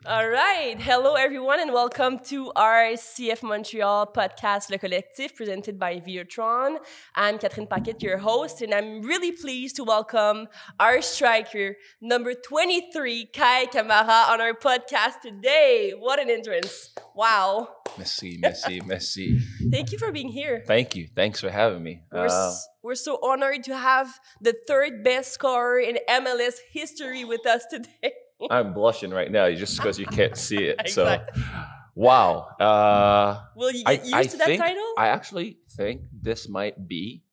All right. Hello, everyone, and welcome to our CF Montreal podcast, Le Collectif, presented by Vidéotron. I'm Catherine Paquette, your host, and I'm really pleased to welcome our striker, number 23, Kamara, on our podcast today. What an entrance. Wow. Merci. Thank you for being here. Thank you. Thanks for having me. We're so honored to have the third best scorer in MLS history with us today. I'm blushing right now just because you can't see it. Exactly. So, wow. Will you get used to that title? I actually think this might be,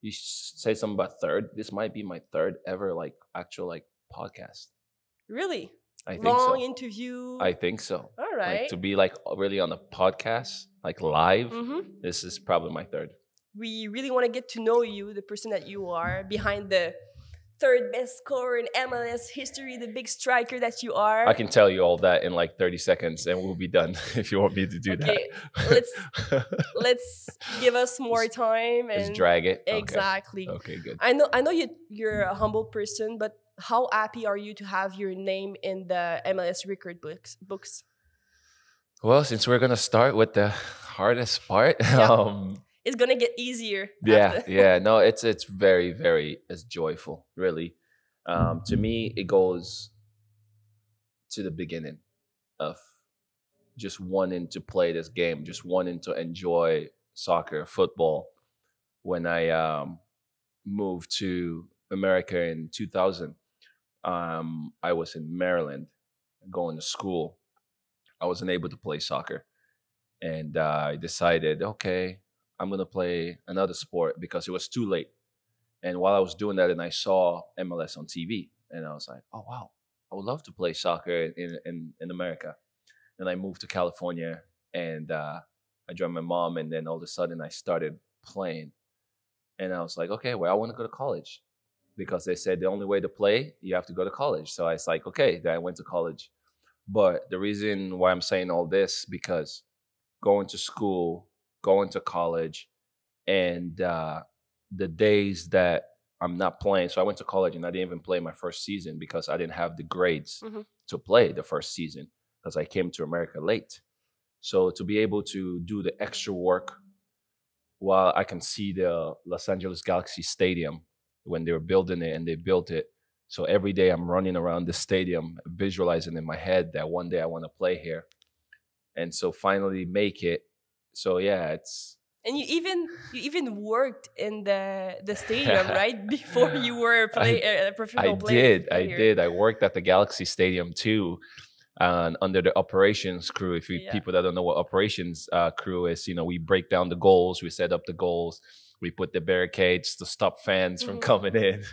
you say something about third, this might be my third ever actual podcast. Really? I think Long so. interview. I think so. All right. To be really on a podcast, live, Mm-hmm. this is probably my third. We really want to get to know you, the person that you are, behind the third best scorer in MLS history, the big striker that you are. I can tell you all that in 30 seconds and we'll be done if you want me to do Okay, that. let's give us more time and Let's drag it. Exactly. Okay, good. I know you're a humble person, but how happy are you to have your name in the MLS record books? Well, since we're gonna start with the hardest part, Yeah. It's gonna get easier. yeah. No, it's very it's joyful, really. To me, it goes to the beginning of just wanting to play this game, just wanting to enjoy soccer, football. When I moved to America in 2000, I was in Maryland going to school. I wasn't able to play soccer, and I decided, okay, I'm gonna play another sport because it was too late. And while I was doing that, and I saw MLS on TV, and I was like, oh wow, I would love to play soccer in America. And I moved to California, and I joined my mom, and then all of a sudden I started playing, and I was like, okay, well, I want to go to college because they said the only way to play, you have to go to college. So I was like, okay, then I went to college. But the reason why I'm saying all this, because going to school, going to college, and the days that I'm not playing. So I went to college and I didn't even play my first season because I didn't have the grades to play the first season because I came to America late. So to be able to do the extra work while I can see the Los Angeles Galaxy Stadium when they were building it, and they built it. So every day I'm running around the stadium, visualizing in my head that one day I want to play here. And so finally make it. So yeah, it's. And you even worked in the stadium, right? Before you were a professional player. I did. I worked at the Galaxy Stadium too, under the operations crew. If you people that don't know what operations crew is, we break down the goals, we set up the goals, we put the barricades to stop fans from coming in,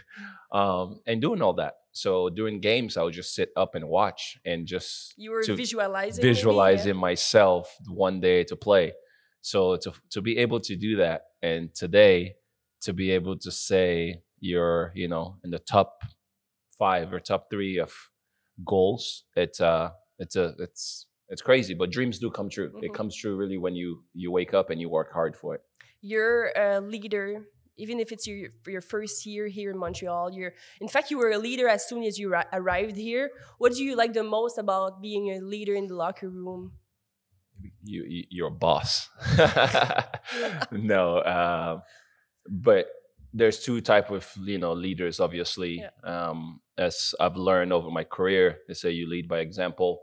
and doing all that. So during games, I would just sit up and watch, and just you were visualizing maybe, myself one day to play. So to be able to do that, and today to be able to say you're in the top 5 or top 3 of goals, it's crazy. But dreams do come true. It comes true really when you wake up and you work hard for it. You're a leader, even if it's your first year here in Montreal. In fact, you were a leader as soon as you arrived here. What do you like the most about being a leader in the locker room? You're a boss. No, but there's 2 type of leaders, obviously. As I've learned over my career, they say you lead by example,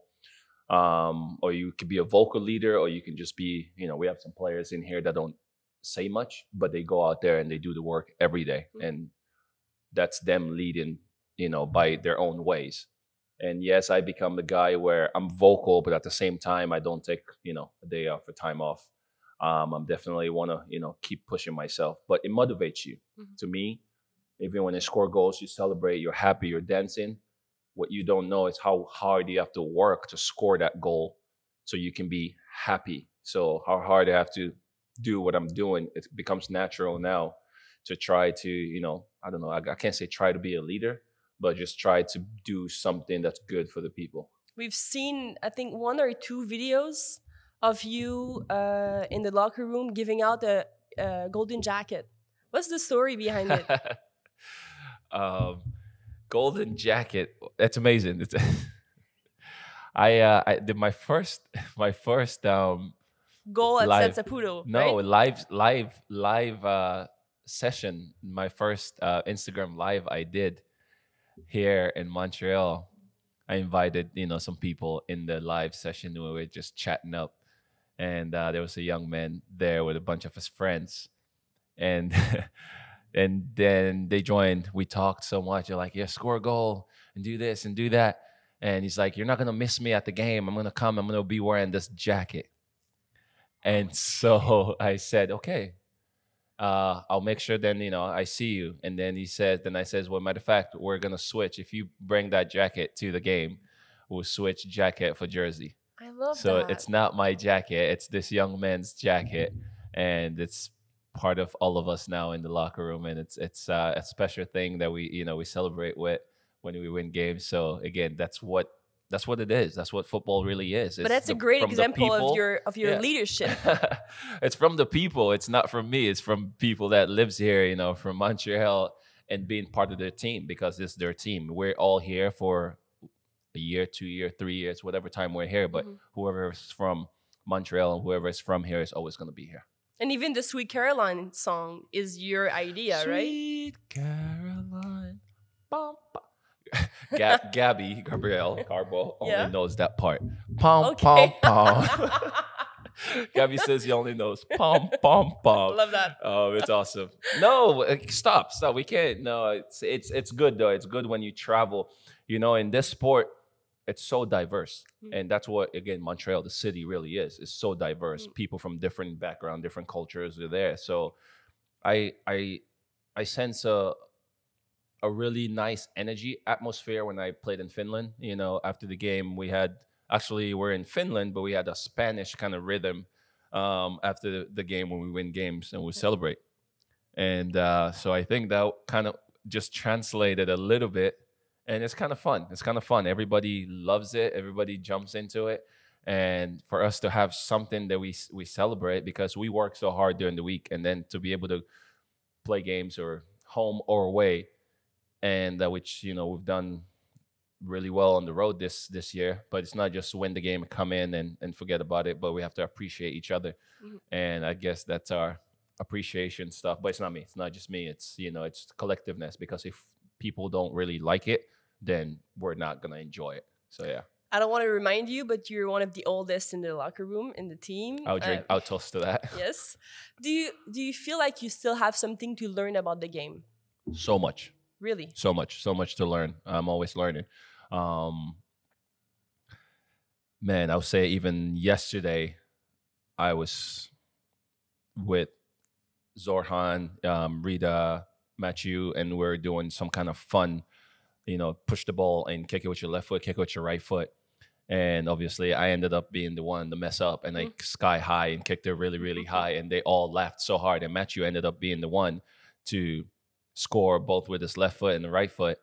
or you could be a vocal leader, or you can just be, we have some players in here that don't say much, but they go out there and they do the work every day, and that's them leading, by their own ways. And yes, I become the guy where I'm vocal, but at the same time, I don't take, a day off or time off. I'm definitely want to, keep pushing myself, but it motivates you. To me, even when they score goals, you celebrate, you're happy, you're dancing. What you don't know is how hard you have to work to score that goal so you can be happy. So how hard I have to do what I'm doing, it becomes natural now to try to, I don't know, I can't say try to be a leader, but just try to do something that's good for the people. We've seen, I think, 1 or 2 videos of you in the locker room giving out a golden jacket. What's the story behind it? Golden jacket. That's amazing. I did my first my first Goal at San live Saputo, no right? live session. My first Instagram live I did here in Montreal. I invited some people in the live session. We were just chatting up, and there was a young man there with a bunch of his friends, and and then they joined. We talked so much. They're like, "Yeah, score a goal and do this and do that." And he's like, "You're not gonna miss me at the game. I'm gonna come. I'm gonna be wearing this jacket." And so I said, "Okay, I'll make sure then, I see you." And then then I says, "Well, matter of fact, we're going to switch. If you bring that jacket to the game, we'll switch jacket for jersey." I love So that. it's not my jacket, it's this young man's jacket. And it's part of all of us now in the locker room. And it's a special thing that we celebrate with when we win games. So again, that's what it is. That's what football really is. But It's that's a great from the example of people. your Yeah. leadership. It's from the people. It's not from me. It's from people that lives here, from Montreal, and being part of their team, because it's their team. We're all here for a year, 2 year, 3 years, whatever time we're here. But whoever is from Montreal and whoever is from here is always going to be here. And even the Sweet Caroline song is your idea, right? Sweet Caroline. Bum, bum. Gabby Gabrielle Carbo only knows that part. Pom, Okay. pom, pom. Gabby says he only knows pom, pom, pom. Love that. Oh, it's awesome. No, stop. We can't. No, it's good though. It's good when you travel. In this sport, it's so diverse, and that's what, again, Montreal, the city, really is. It's so diverse. People from different background, different cultures are there. So, I sense a really nice energy atmosphere when I played in Finland. After the game, we're in Finland, but we had a Spanish kind of rhythm after the game when we win games and we celebrate. And so I think that kind of just translated a little bit, and it's kind of fun. It's kind of fun. Everybody loves it. Everybody jumps into it. And for us to have something that we celebrate, because we work so hard during the week, and then to be able to play games or home or away, and which we've done really well on the road this year. But it's not just win the game and come in and forget about it, but we have to appreciate each other. And I guess that's our appreciation stuff. But it's not me. It's not just me. It's it's collectiveness, because if people don't really like it, then we're not gonna enjoy it. So yeah. I don't want to remind you, but you're one of the oldest in the locker room in the team. I'll toast to that. Yes. Do you feel like you still have something to learn about the game? So much. Really? So much to learn. I'm always learning. Man, I would say even yesterday, I was with Zorhan, Rita, Matthew, and we're doing some kind of fun, push the ball and kick it with your left foot, kick it with your right foot. And obviously, I ended up being the one to mess up, and I sky high and kicked it really, really high. And they all laughed so hard. And Matthew ended up being the one to score both with his left foot and the right foot.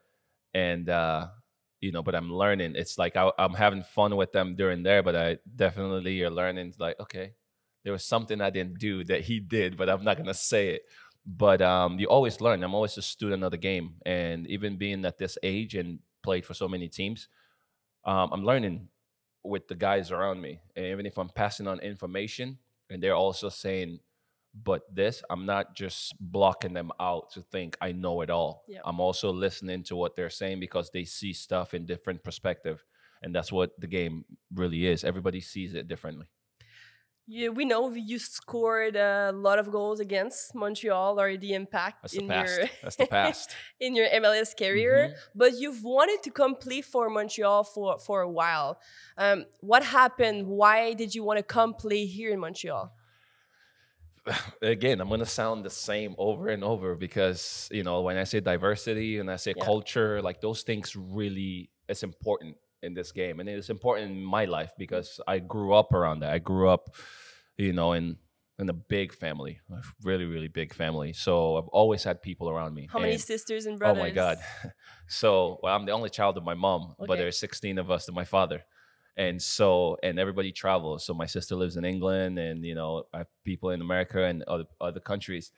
And but I'm learning. It's like I'm having fun with them during there, but I definitely are learning. It's like, okay, there was something I didn't do that he did, but I'm not gonna say it. But you always learn. I'm always a student of the game, and even being at this age and played for so many teams, I'm learning with the guys around me. And even if I'm passing on information, and they're also saying, but this, I'm not just blocking them out to think I know it all. Yeah. I'm also listening to what they're saying, because they see stuff in different perspective. And that's what the game really is. Everybody sees it differently. Yeah, we know you scored a lot of goals against Montreal, or the impact That's the past. in your MLS career. But you've wanted to come play for Montreal for a while. What happened? Why did you want to come play here in Montreal? Again, I'm going to sound the same over and over, because, when I say diversity and I say culture, like those things really, it's important in this game. And it's important in my life, because I grew up around that. I grew up, in a big family, a really, really big family. So I've always had people around me. How many sisters and brothers? Oh my God. So, well, I'm the only child of my mom, but there's 16 of us to my father. And everybody travels. So my sister lives in England, and, I have people in America and other countries.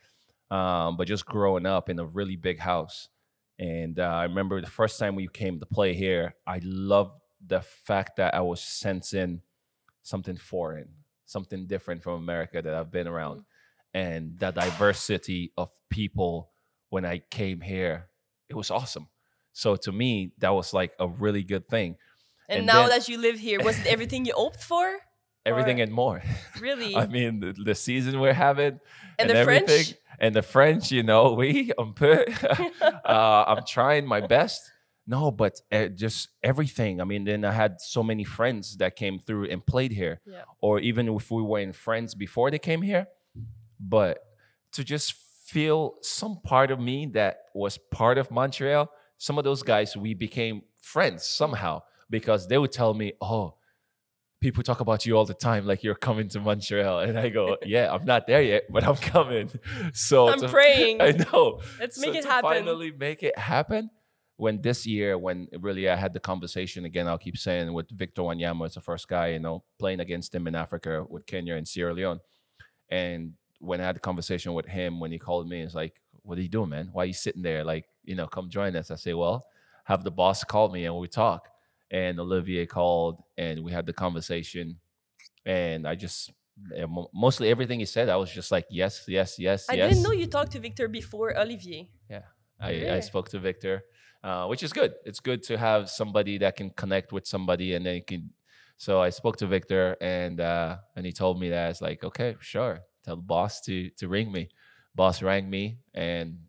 But just growing up in a really big house. And I remember the first time we came to play here, I loved the fact that I was sensing something foreign, something different from America that I've been around, and the diversity of people when I came here, it was awesome. So to me, that was like a really good thing. And now that you live here, was it everything you hoped for? Everything and more. Really? I mean, the season we're having and the everything. French? And the French, oui, un peu. I'm trying my best. No, but just everything. I mean, then I had so many friends that came through and played here. Yeah. Or even if we weren't friends before they came here. But to just feel some part of me that was part of Montreal, some of those guys, we became friends somehow because they would tell me, oh, people talk about you all the time, like you're coming to Montreal. And I go, yeah, I'm not there yet, but I'm coming. So I'm praying. I know. Let's make it happen. Finally make it happen. When this year, when really I had the conversation again, I'll keep saying with Victor Wanyama, it's the first guy, playing against him in Africa with Kenya and Sierra Leone. And when I had the conversation with him, when he called me, it's like, what are you doing, man? Why are you sitting there? Like, come join us. I say, well, have the boss call me and we talk. And Olivier called and we had the conversation. And I just, mostly everything he said, I was just like, yes, yes, yes, I yes. didn't know you talked to Victor before Olivier. Yeah, I spoke to Victor, which is good. It's good to have somebody that can connect with somebody and then you can. So I spoke to Victor and he told me that. It's like, okay, sure. Tell the boss to ring me. Boss rang me and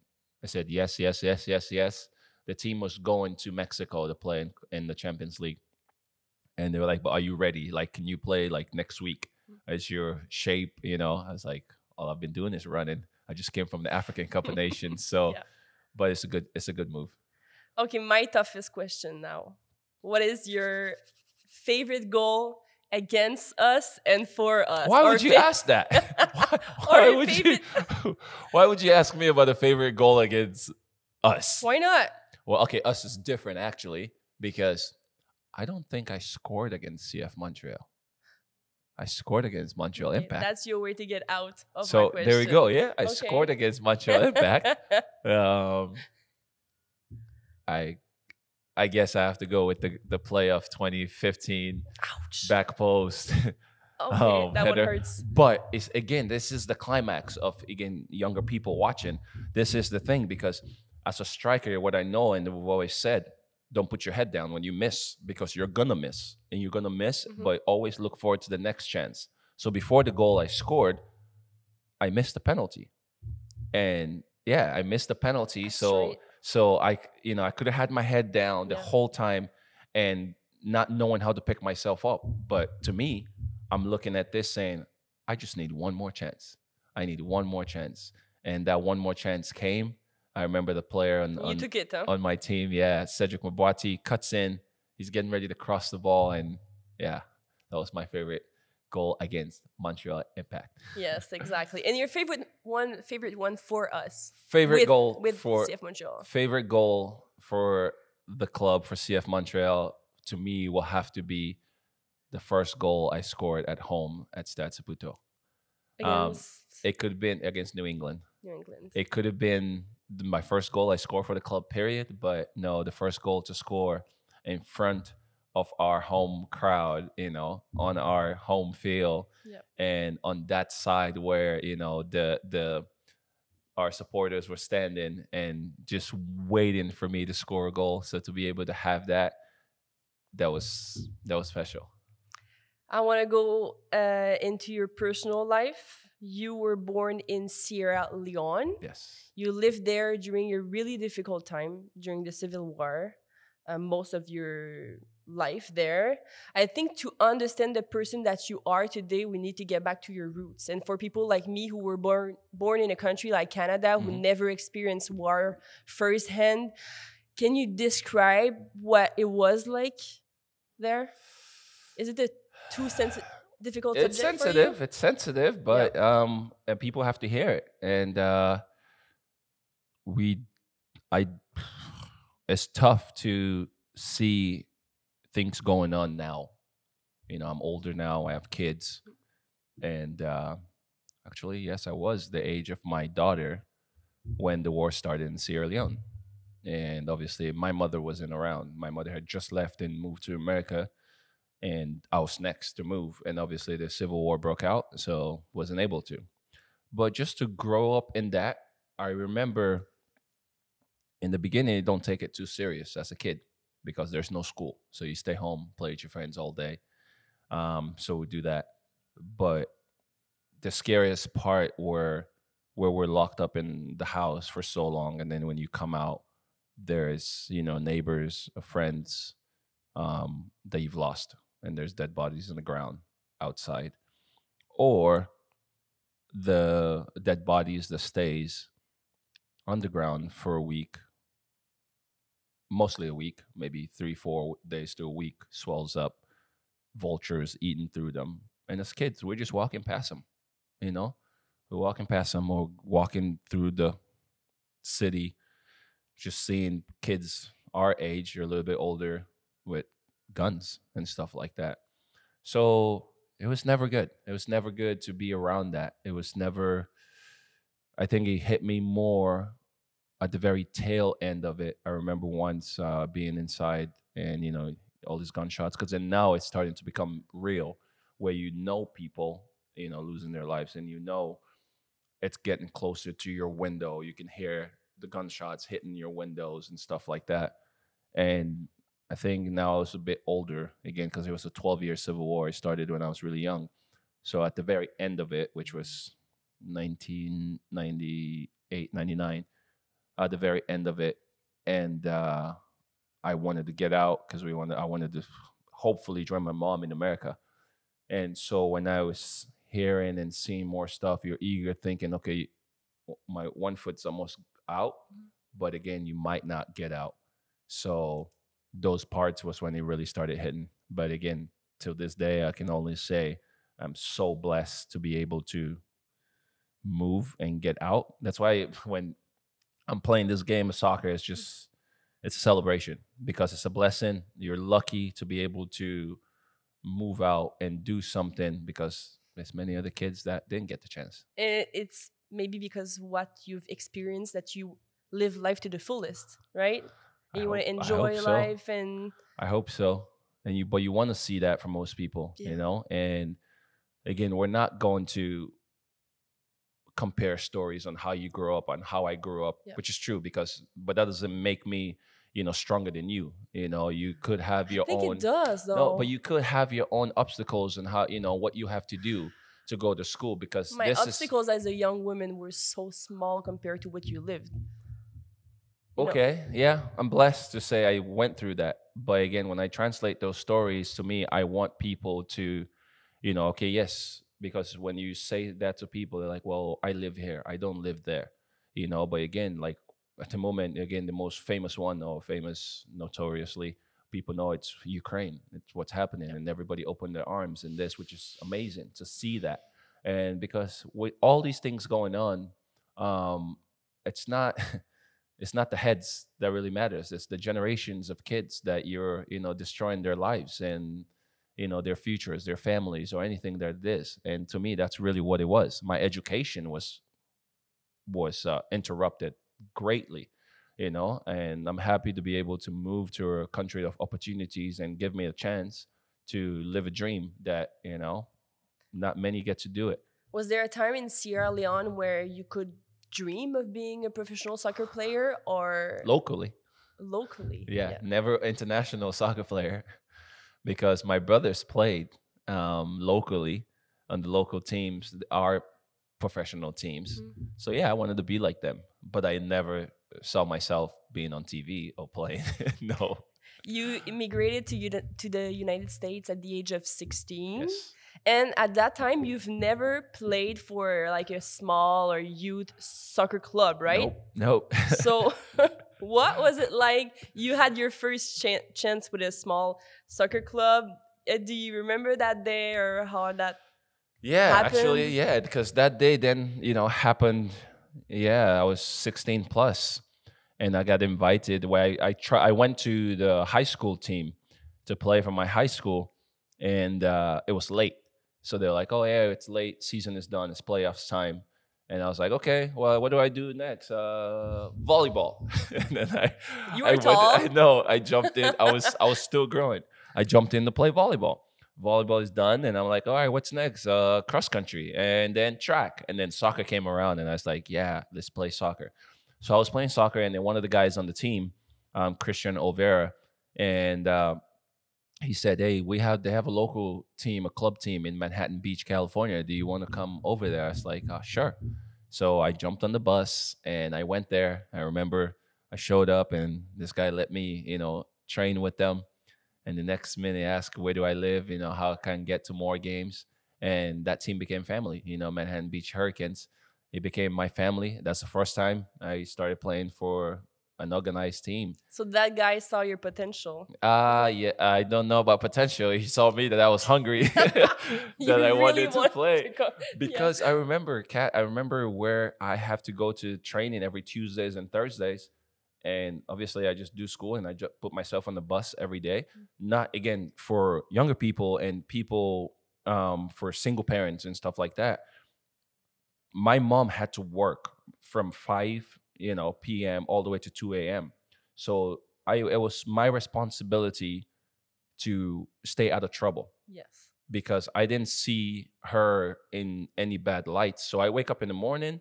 I said, yes, yes, yes, yes, yes. The team was going to Mexico to play in the Champions League. And they were like, but are you ready? Like, can you play like next week? Is your shape, I was like, all I've been doing is running. I just came from the African Cup of Nations. So, but it's a good move. Okay, my toughest question now. What is your favorite goal against us and for us? Why would you ask that? Why would you ask me about a favorite goal against us? Why not? Well, okay, us is different actually because I don't think I scored against CF Montreal. I scored against Montreal Impact. That's your way to get out of my so question. There we go. Yeah, I scored against Montreal Impact. I guess I have to go with the play of 2015. Ouch. Back post. Okay, that one hurts. But this is the climax of, again, younger people watching. This is the thing because as a striker, what I know and we've always said, don't put your head down when you miss because you're going to miss. And you're going to miss, but always look forward to the next chance. So before the goal I scored, I missed the penalty. And I missed the penalty. That's so I could have had my head down the whole time and not knowing how to pick myself up. But to me, I'm looking at this saying, I just need one more chance. I need one more chance. And that one more chance came. I remember the player on my team, Cedric Mabwati cuts in. He's getting ready to cross the ball. And that was my favorite goal against Montreal Impact. Yes, exactly. And your favorite one for us? Favorite goal with for CF Montreal. Favorite goal for the club, for CF Montreal, to me will have to be the first goal I scored at home at Stade Saputo. It could have been against New England. It could have been my first goal I scored for the club, period. But no, the first goal to score in front of our home crowd, on our home field, and on that side where our supporters were standing and just waiting for me to score a goal. So to be able to have that was special. I want to go into your personal life. You were born in Sierra Leone. Yes. You lived there during a really difficult time during the Civil War. Most of your life there. I think to understand the person that you are today, we need to get back to your roots. And for people like me who were born in a country like Canada, who never experienced war firsthand, can you describe what it was like there? Is it a too difficult subject sensitive. for you? It's sensitive, but and people have to hear it. And it's tough to see things going on now. I'm older now. I have kids. And actually, yes, I was the age of my daughter when the war started in Sierra Leone. And obviously, my mother wasn't around. My mother had just left and moved to America, and I was next to move. And obviously, the Civil War broke out, so wasn't able to. But just to grow up in that, I remember in the beginning, you don't take it too serious as a kid because there's no school. So you stay home, play with your friends all day. So we do that. But the scariest part where we're locked up in the house for so long, and then when you come out, there's neighbors, friends that you've lost, and there's dead bodies in the ground outside, or the dead bodies that stays underground for a week, mostly a week, maybe 3-4 days to a week, swells up, vultures eating through them. And as kids, we're just walking past them, we're walking past them or walking through the city, just seeing kids our age or a little bit older with guns and stuff like that. So it was never good. It was never good to be around that. It was never, I think it hit me more at the very tail end of it. I remember once being inside and, all these gunshots, because then now it's starting to become real where people, losing their lives, and it's getting closer to your window. You can hear the gunshots hitting your windows and stuff like that. And I think now I was a bit older again because it was a 12-year civil war. It started when I was really young. So at the very end of it, which was 1998, 99, at the very end of it, and I wanted to get out because I wanted to hopefully join my mom in America. And so when I was hearing and seeing more stuff, you're eager, thinking, okay, my one foot's almost out, but again, you might not get out. So those parts was when it really started hitting. But again, till this day, I can only say I'm so blessed to be able to move and get out. That's why when I'm playing this game of soccer, it's a celebration because it's a blessing. You're lucky to be able to move out and do something because there's many other kids that didn't get the chance. It's maybe because what you've experienced that you live life to the fullest, right? And you want to enjoy life, and I hope so. But you want to see that from most people, And again, we're not going to compare stories on how you grew up, on how I grew up, which is true but that doesn't make me, stronger than you. You could have your own. I think it does, though. No, but you could have your own obstacles and how, what you have to do to go to school because my obstacles as a young woman were so small compared to what you lived. Okay, yeah, I'm blessed to say I went through that. But again, when I translate those stories to me, I want people to, okay, yes, because when you say that to people, they're like, well, I live here, I don't live there, But again, like at the moment, again, the most famous one, or famous notoriously, people know it's Ukraine. It's what's happening, and everybody opened their arms in this, which is amazing to see that. And because with all these things going on, it's not. It's not the heads that really matters. It's the generations of kids that you're, destroying their lives and, their futures, their families, or anything that it is. And to me, that's really what it was. My education was interrupted greatly, and I'm happy to be able to move to a country of opportunities and give me a chance to live a dream that, not many get to do it. Was there a time in Sierra Leone where you could dream of being a professional soccer player, or locally? Yeah, never international soccer player, because my brothers played locally on the local teams, our professional teams. So yeah, I wanted to be like them, but I never saw myself being on TV or playing. No. You immigrated to the United States at the age of 16. Yes. And at that time, you've never played for like a small or youth soccer club, right? Nope. So what was it like? You had your first chance with a small soccer club. Do you remember that day or how that happened? Actually, yeah, because that day then, happened. Yeah, I was 16 plus, and I got invited. Where I went to the high school team to play for my high school, and it was late. So they're like, oh, yeah, it's late. Season is done. It's playoffs time. And I was like, okay, well, what do I do next? Volleyball. And then You were tall. I jumped in. I was still growing. I jumped in to play volleyball. Volleyball is done, and I'm like, all right, what's next? Cross country, and then track, and then soccer came around, and I was like, yeah, let's play soccer. So I was playing soccer, and then one of the guys on the team, Christian Olvera, and he said, hey, they have a local team, a club team in Manhattan Beach, California. Do you want to come over there? I was like, sure. So I jumped on the bus and I went there. I remember I showed up and this guy let me, train with them. And the next minute asked, where do I live? How I can get to more games. And that team became family, Manhattan Beach Hurricanes. It became my family. That's the first time I started playing for an organized team. So that guy saw your potential. Yeah, I don't know about potential. He saw me that I was hungry, that I wanted to play. Because I remember, Kat, where I have to go to training every Tuesdays and Thursdays. And obviously I just do school and I just put myself on the bus every day. Not, again, for younger people and people for single parents and stuff like that. My mom had to work from 5 p.m. all the way to 2 a.m. So it was my responsibility to stay out of trouble. Yes. Because I didn't see her in any bad lights. So I wake up in the morning,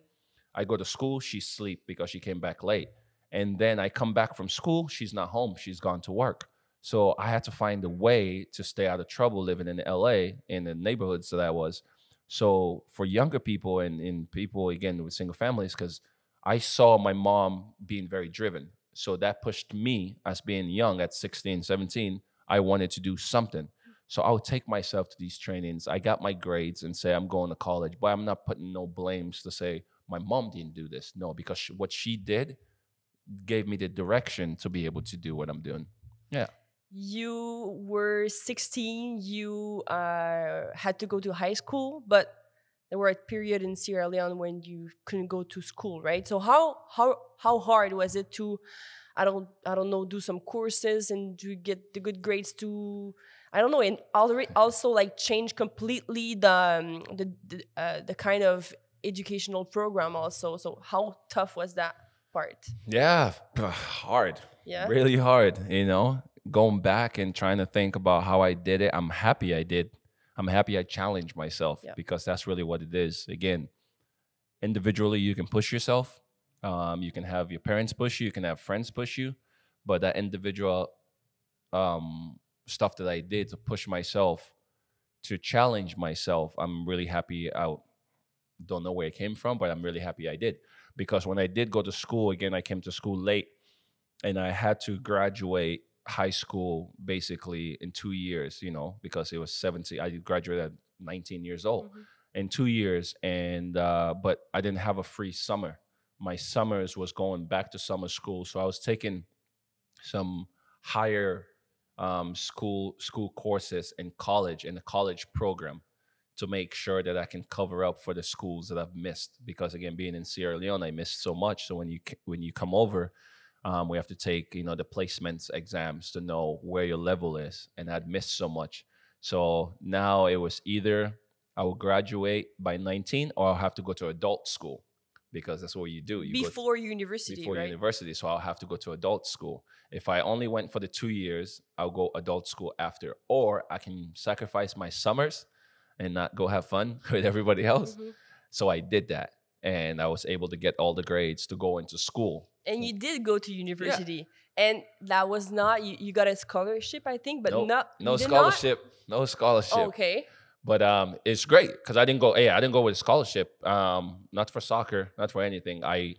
I go to school, she sleep because she came back late. And then I come back from school, she's not home, she's gone to work. So I had to find a way to stay out of trouble living in LA, in the neighborhoods that I was. So for younger people and people, again, with single families, because I saw my mom being very driven. So that pushed me as being young at 16, 17. I wanted to do something. So I would take myself to these trainings. I got my grades and say, I'm going to college, but I'm not putting no blames to say my mom didn't do this. No, because what she did gave me the direction to be able to do what I'm doing. Yeah. You were 16, you had to go to high school, but there were a period in Sierra Leone when you couldn't go to school, right? So how hard was it to, I don't know, do some courses and to get the good grades to, I don't know, and also like change completely the kind of educational program also. So how tough was that part? Yeah, hard. Yeah, really hard. Going back and trying to think about how I did it. I'm happy I did. I'm happy I challenged myself because that's really what it is. Again, individually, you can push yourself. You can have your parents push you. You can have friends push you. But that individual stuff that I did to push myself, to challenge myself, I'm really happy. I don't know where it came from, but I'm really happy I did. Because when I did go to school, again, I came to school late and I had to graduate high school basically in 2 years, because it was 17. I graduated at 19 years old in 2 years. And, but I didn't have a free summer. My summers was going back to summer school. So I was taking some higher school courses in college, in the college program, to make sure that I can cover up for the schools that I've missed. Because again, being in Sierra Leone, I missed so much. So when you come over, we have to take the placements exams to know where your level is, and I'd missed so much. So now it was either I will graduate by 19 or I'll have to go to adult school, because that's what you do. Before university, before right? university. So I'll have to go to adult school. If I only went for the 2 years, I'll go adult school after, or I can sacrifice my summers and not go have fun with everybody else. So I did that, and I was able to get all the grades to go into school. And you did go to university, and that was not, you got a scholarship, I think, but no scholarship. No scholarship. Okay. But it's great because I didn't go with a scholarship. Not for soccer, not for anything. I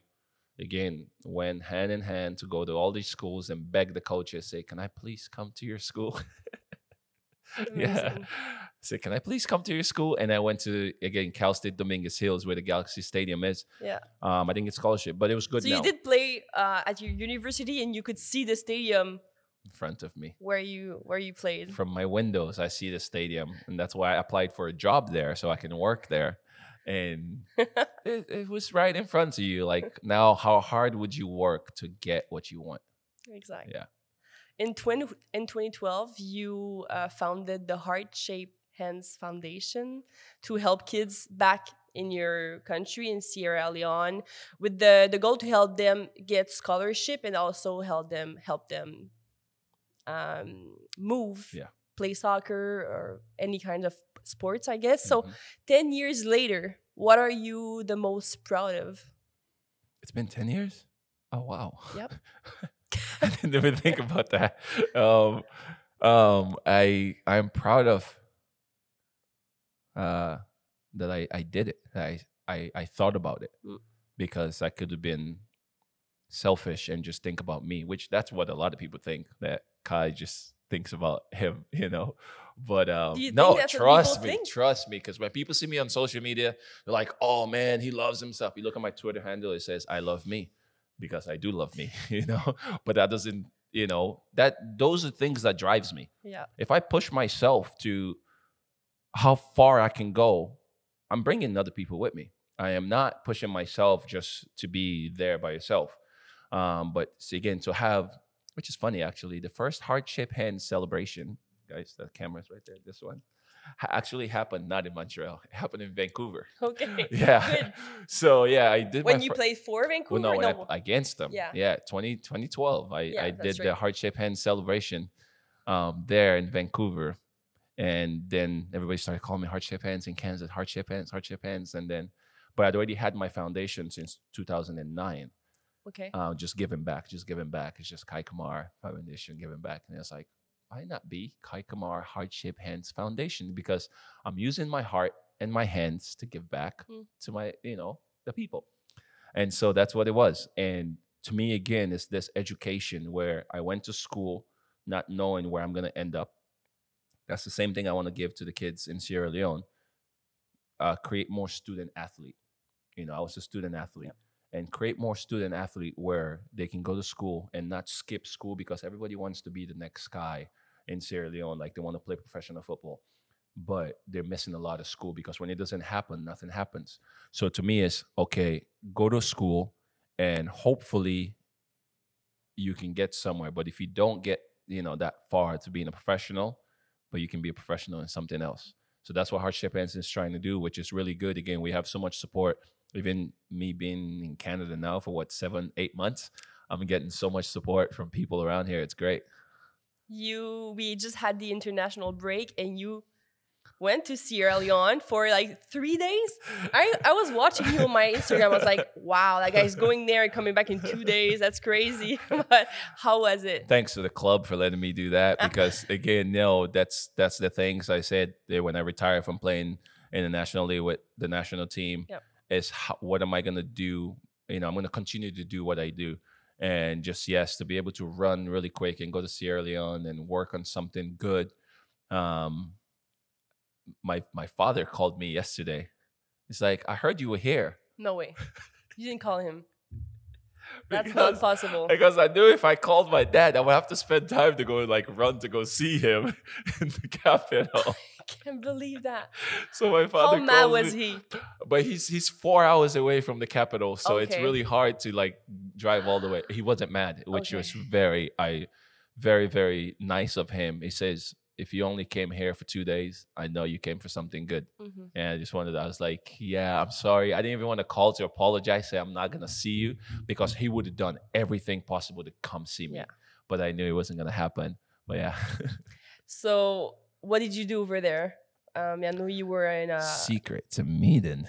again went hand in hand to go to all these schools and beg the coaches, say, "Can I please come to your school?" Yeah. So can I please come to your school? And I went to, again, Cal State Dominguez Hills, where the Galaxy Stadium is. Yeah. I didn't get scholarship, but it was good. So you did play at your university, and you could see the stadium in front of me where you played. From my windows, I see the stadium, and that's why I applied for a job there so I can work there. And it was right in front of you. Like, now, how hard would you work to get what you want? Exactly. Yeah. In 2012, you founded the Heart Shaped Hands Foundation to help kids back in your country in Sierra Leone with the goal to help them get scholarship and also help them move, play soccer or any kind of sports, I guess. So 10 years later, what are you the most proud of? It's been 10 years? Oh, wow. Yep. I didn't even think about that. I'm proud of that I did it. I thought about it because I could have been selfish and just think about me, which that's what a lot of people think, that Kai just thinks about him, you know. But no, trust me, because when people see me on social media, they're like, oh man, he loves himself. You look at my Twitter handle, it says I love me, because I do love me, you know. But that doesn't, you know, those are things that drives me. Yeah. If I push myself to how far I can go, I'm bringing other people with me. I am not pushing myself just to be there by yourself. But again, to have, which is funny actually, the first heart-shaped hand celebration, guys, the camera's right there, this one, actually happened not in Montreal. It happened in Vancouver. Okay. Yeah. Good. So yeah, I did. When you played for Vancouver? Well, no, against them. Yeah. 2012. I did the right. heart-shaped hand celebration there in Vancouver. And then everybody started calling me heart-shaped hands in Kansas, heart-shaped hands. And then, but I'd already had my foundation since 2009. Okay. Just giving back. It's just Kai Kamara Foundation, giving back. And it's like, why not be Kai Kamara Heart-Shaped Hands Foundation? Because I'm using my heart and my hands to give back to my, you know, the people. And so that's what it was. And to me, again, it's this education where I went to school not knowing where I'm going to end up. That's the same thing I want to give to the kids in Sierra Leone. Create more student athlete. You know, I was a student athlete. And create more student athlete where they can go to school and not skip school, because everybody wants to be the next guy in Sierra Leone. Like, they want to play professional football, but they're missing a lot of school, because when it doesn't happen, nothing happens. So to me, it's okay, go to school and hopefully you can get somewhere. But if you don't get, you know, that far to being a professional, but you can be a professional in something else. So that's what Heart-Shaped Hands is trying to do, which is really good. Again, we have so much support. Even me being in Canada now for 7-8 months, I'm getting so much support from people around here. It's great. We just had the international break and you went to Sierra Leone for like 3 days. I was watching you on my Instagram. I was like, wow, that guy's going there and coming back in 2 days. That's crazy. But how was it? Thanks to the club for letting me do that, because again, that's the things I said there when I retired from playing internationally with the national team. Yep. Is what am I going to do? You know, I'm going to continue to do what I do. And just, yes, to be able to run really quick and go to Sierra Leone and work on something good. My father called me yesterday. He's like, I heard you were here. No way. You didn't call him. That's not possible. Because I knew if I called my dad, I would have to spend time to go run to go see him in the capital. I can't believe that. So my father. How mad was he? But he's 4 hours away from the capital, so it's really hard to drive all the way. He wasn't mad, which was very, very nice of him. He says, if you only came here for 2 days, I know you came for something good. Mm-hmm. And I was like, yeah, I'm sorry. I didn't even want to call to apologize, say I'm not going to see you, because he would have done everything possible to come see me. Yeah. But I knew it wasn't going to happen. But yeah. So what did you do over there? I know you were in a... Secret meeting.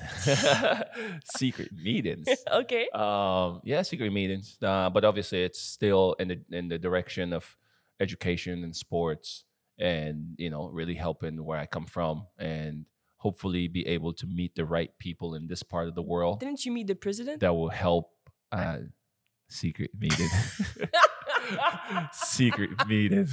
Secret meetings. Okay. Yeah, secret meetings. But obviously it's still in the direction of education and sports. And, you know, really helping where I come from, and hopefully be able to meet the right people in this part of the world. Didn't you meet the president? That will help. Secret meeting. Secret meeting.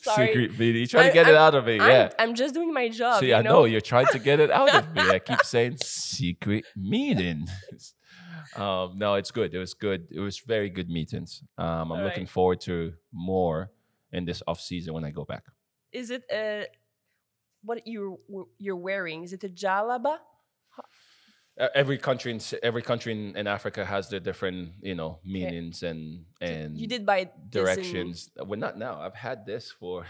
Sorry. Secret meeting. You trying to get it out of me. I'm just doing my job. See, I know you're trying to get it out of me. I keep saying secret meeting. No, it's good. It was good. It was very good meetings. I'm looking forward to more in this off season when I go back. Is it what you're wearing? Is it a jalaba? Every country in Africa has their different, you know, meanings and you did buy directions. Well, not now. I've had this for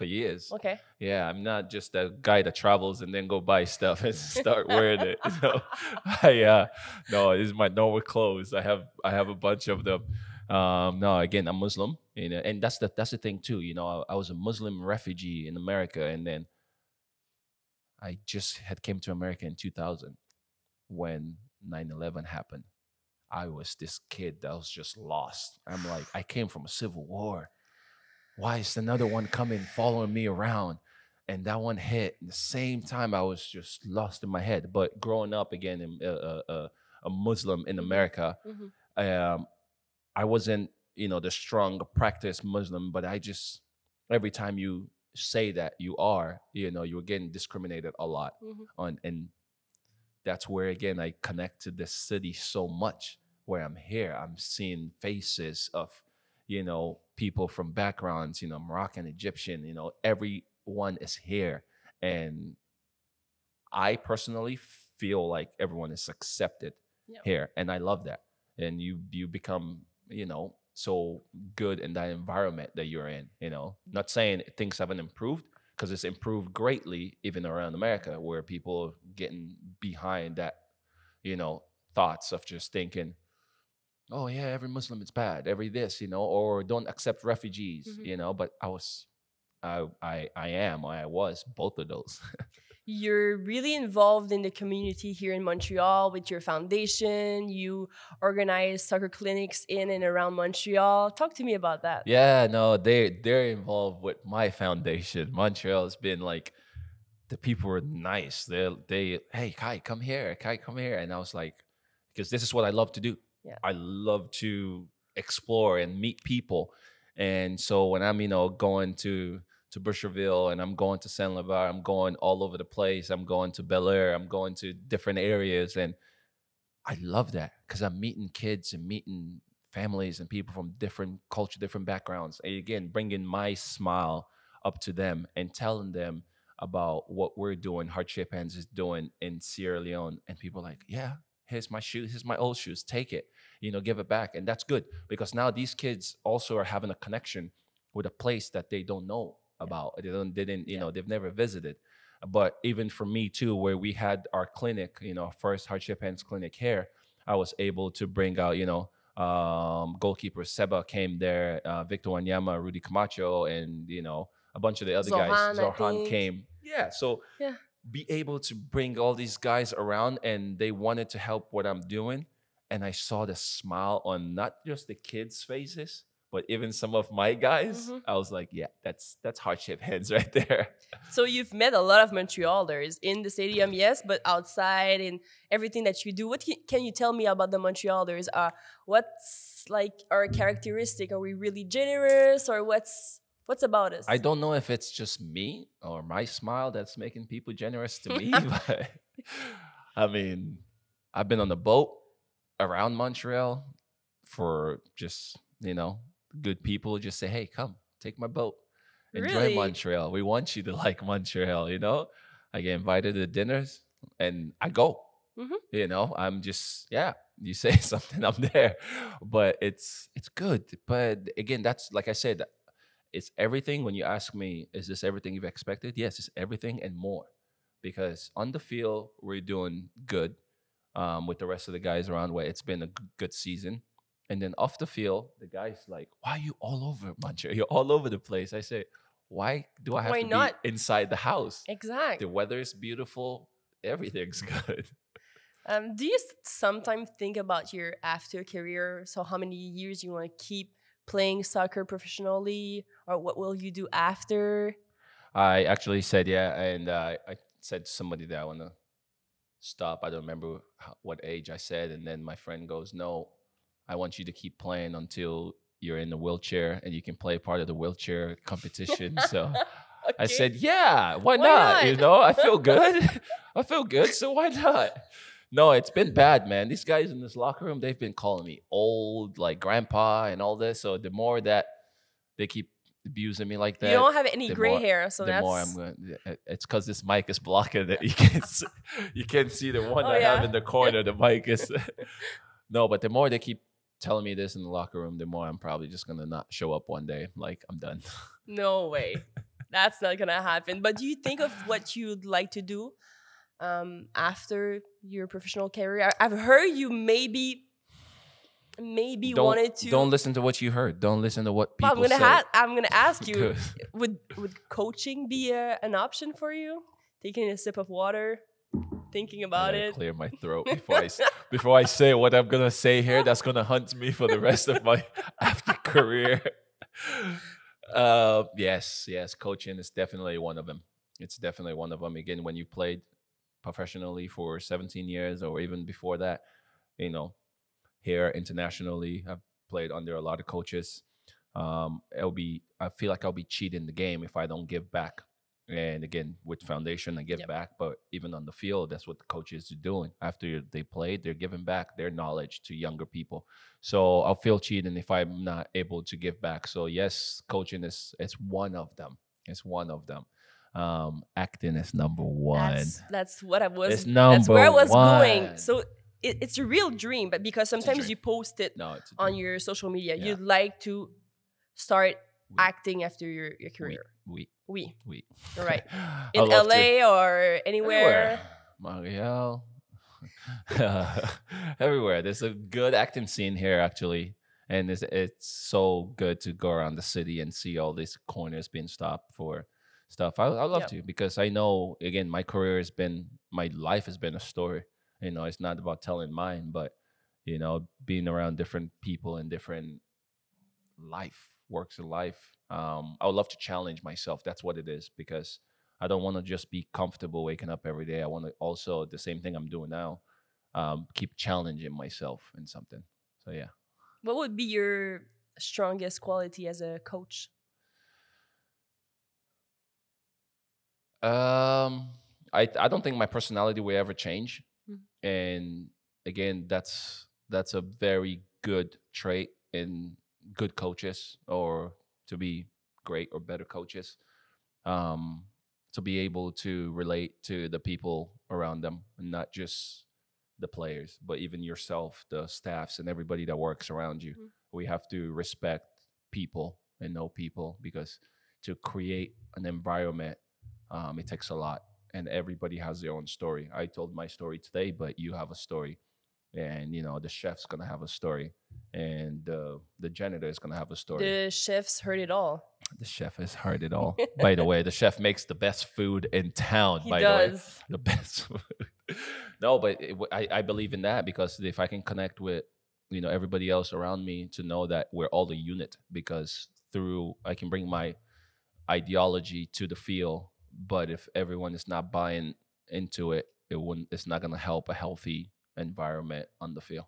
for years. Okay. Yeah, I'm not just a guy that travels and then go buy stuff and start wearing it. I no, this is my normal clothes. I have a bunch of them. No, again, I'm Muslim, and that's the thing too. I was a Muslim refugee in America, and then I just had came to America in 2000 when 9/11 happened. I was this kid that was just lost. I'm like, I came from a civil war. Why is another one coming, following me around? And that one hit. At the same time, I was just lost in my head. But growing up again, a Muslim in America, I wasn't, the strong practice Muslim, but I just, every time you say that you are, you're getting discriminated a lot on. And that's where, again, I connect to this city so much. Where I'm here, I'm seeing faces of, people from backgrounds, Moroccan, Egyptian, everyone is here. And I personally feel like everyone is accepted here. And I love that. And you become, so good in that environment that you're in, not saying things haven't improved, because it's improved greatly, even around America, where people are getting behind that, thoughts of just thinking, oh yeah, every Muslim is bad, every this, or don't accept refugees, but I was both of those. You're really involved in the community here in Montreal with your foundation. You organize soccer clinics in and around Montreal. Talk to me about that. Yeah, no, they're involved with my foundation. Montreal has been like, the people were nice. They hey Kai, come here, and I was like, because this is what I love to do. Yeah. I love to explore and meet people. And so when I'm, going to Boucherville, and I'm going to Saint Laval, I'm going all over the place. I'm going to Bel Air. I'm going to different areas. And I love that, because I'm meeting kids and meeting families and people from different culture, different backgrounds. And again, bringing my smile up to them and telling them about what we're doing, Hardship Hands is doing in Sierra Leone. And people are like, yeah, here's my shoes, here's my old shoes, take it, give it back. And that's good, because now these kids also are having a connection with a place that they don't know about. They've never visited. But even for me too, where we had our clinic, first Hardship Hands clinic here, I was able to bring out, goalkeeper Seba came there, Victor Wanyama, Rudy Camacho, and, a bunch of the other guys. Zohan came. Yeah. So be able to bring all these guys around, and they wanted to help what I'm doing. And I saw the smile on not just the kids' faces, but even some of my guys. I was like, yeah, that's Hardship Hands right there. So you've met a lot of Montrealers in the stadium, yes, but outside and everything that you do. What can you tell me about the Montrealers? What's like our characteristic? Are we really generous, or what's about us? I don't know if it's just me or my smile that's making people generous to me, but I mean, I've been on the boat around Montreal for just, good people just say, hey, come, take my boat. Enjoy Montreal. We want you to like Montreal, I get invited to dinners and I go. I'm just, you say something, I'm there. But it's good. But again, that's, like I said, it's everything. When you ask me, is this everything you've expected? Yes, it's everything and more. Because on the field, we're doing good with the rest of the guys around, where it's been a good season. And then off the field, the guy's like, why are you all over Montreal? You're all over the place. I say, why do I have to be inside the house? Exactly. The weather is beautiful. Everything's good. Do you sometimes think about your after career? So how many years you want to keep playing soccer professionally, or what will you do after? I actually said, and I said to somebody that I want to stop. I don't remember what age I said. And then my friend goes, no, I want you to keep playing until you're in the wheelchair and you can play part of the wheelchair competition. So okay. I said, yeah, why not? I feel good. I feel good. So why not? No, it's been bad, man. These guys in this locker room, they've been calling me old, like grandpa and all this. So the more that they keep abusing me like that, you don't have any gray hair, so the more I'm going. It's because this mic is blocking it. You can't see the one I have in the corner. The mic is no, but the more they keep telling me this in the locker room, the more I'm probably just gonna not show up one day. Like, I'm done. No way. That's not gonna happen. But do you think of what you'd like to do after your professional career? I've heard you maybe wanted to. Don't listen to what you heard. Don't listen to what Well, people say. I'm gonna ask you: Good. would coaching be an option for you? Taking a sip of water, thinking I about gotta it. clear my throat before I say what I'm gonna say here. That's gonna hunt me for the rest of my after career. Yes, coaching is definitely one of them. It's definitely one of them. Again, when you played professionally for 17 years or even before that, you know, here internationally, I've played under a lot of coaches. I feel like I'll be cheating the game if I don't give back. And again, with foundation, I give Yep. back. But even on the field, that's what the coaches are doing. After they played, they're giving back their knowledge to younger people. So I'll feel cheating if I'm not able to give back. So yes, coaching is one of them. It's one of them. Acting is number one. That's what I was. It's That's where I number was going. one. So it's a real dream, but because sometimes dream. you post it No, it's a on dream. your social media, Yeah. you'd like to start We- acting after your career. We. We. Right. I In love to. LA or anywhere. Montreal. Everywhere. There's a good acting scene here, actually. And it's so good to go around the city and see all these corners being stopped for stuff. I love Yep. to, because I know, again, my life has been a story. It's not about telling mine, but, being around different people and different works of life. I would love to challenge myself. That's what it is, because I don't want to just be comfortable waking up every day. I want to also, the same thing I'm doing now, keep challenging myself in something. So yeah. What would be your strongest quality as a coach? I don't think my personality will ever change. Mhm. And again, that's a very good trait in good coaches, or to be great or better coaches. To be able to relate to the people around them, and not just the players, but even yourself, the staffs, and everybody that works around you. Mhm. We have to respect people and know people, because to create an environment, it takes a lot, and everybody has their own story. I told my story today, but you have a story, and the chef's gonna have a story, and the janitor is gonna have a story. The chefs heard it all. The chef has heard it all. By the way, the chef makes the best food in town. He by the way, does. the best food. No, but I believe in that, because if I can connect with everybody else around me, to know that we're all a unit, because through I can bring my ideology to the field, but if everyone is not buying into it, it's not going to help a healthy environment on the field.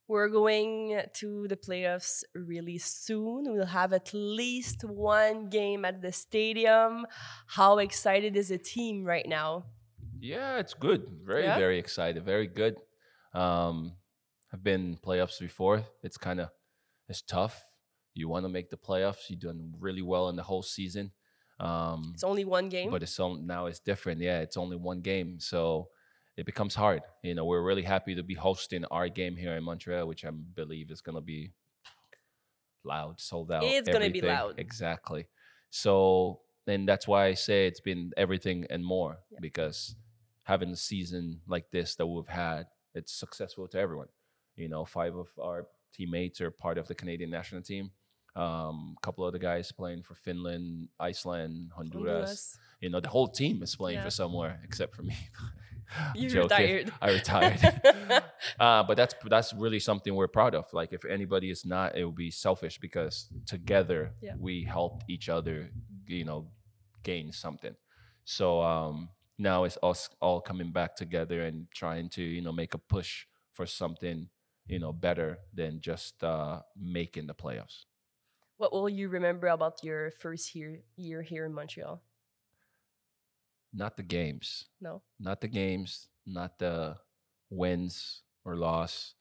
We're going to the playoffs really soon. We'll have at least one game at the stadium. How excited is the team right now? Yeah, it's good. Very, Yeah? very excited. Very good. I've been playoffs before. It's tough. You want to make the playoffs. You've done really well in the whole season. It's only one game. But now it's different. Yeah, it's only one game, so it becomes hard. We're really happy to be hosting our game here in Montreal, which I believe is going to be loud, sold out. It's going to be loud. Exactly. So, and that's why I say it's been everything and more, Yeah. because having a season like this that we've had, it's successful to everyone. 5 of our teammates are part of the Canadian national team. A couple of the guys playing for Finland, Iceland, Honduras. The whole team is playing for somewhere except for me. You retired. I retired. But that's really something we're proud of. Like, if anybody is not, it would be selfish, because together we helped each other, gain something. So now it's us all coming back together and trying to, make a push for something, better than just making the playoffs. What will you remember about your first year here in Montreal? Not the games. No. Not the games, not the wins or loss,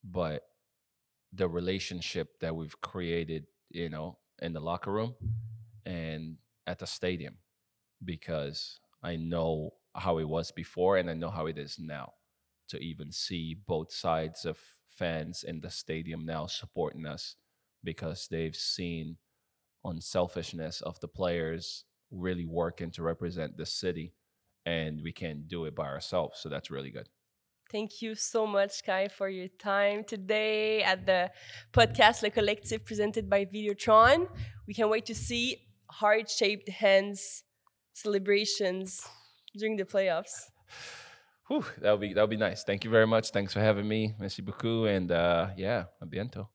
but the relationship that we've created, in the locker room and at the stadium, because I know how it was before and I know how it is now, to even see both sides of fans in the stadium now supporting us, because they've seen selfishness of the players really working to represent the city, and we can't do it by ourselves. So that's really good. Thank you so much, Kai, for your time today at the podcast Le Collectif presented by Vidéotron. We can't wait to see heart-shaped hands celebrations during the playoffs. Whew, that'll be nice. Thank you very much. Thanks for having me. Merci beaucoup. And yeah, a bientôt.